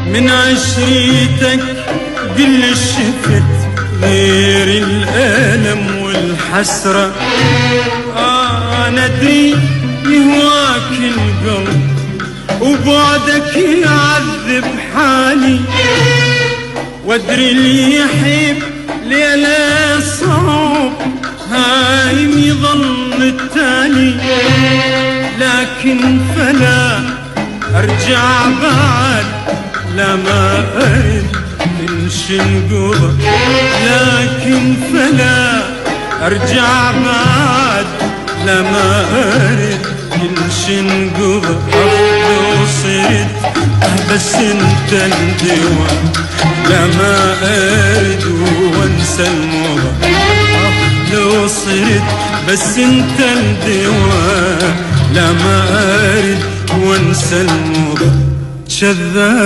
من عشريتك قل شفت غير الألم والحسرة. أنا أدري يهواك القلب وبعدك يعذب حالي، وادري اللي يحب ليلة صعب هايم يظل التالي. لكن فلا أرجع بعد، لا ما أرد انشنقض. لكن فلا أرجع بعد، لا ما أرد انشنقض. لو صرت بس انت الدواء، لا ما أرد وانسى الموضة. لو صرت بس انت الدواء، لا ما أرد وانسى الموضة. شذاب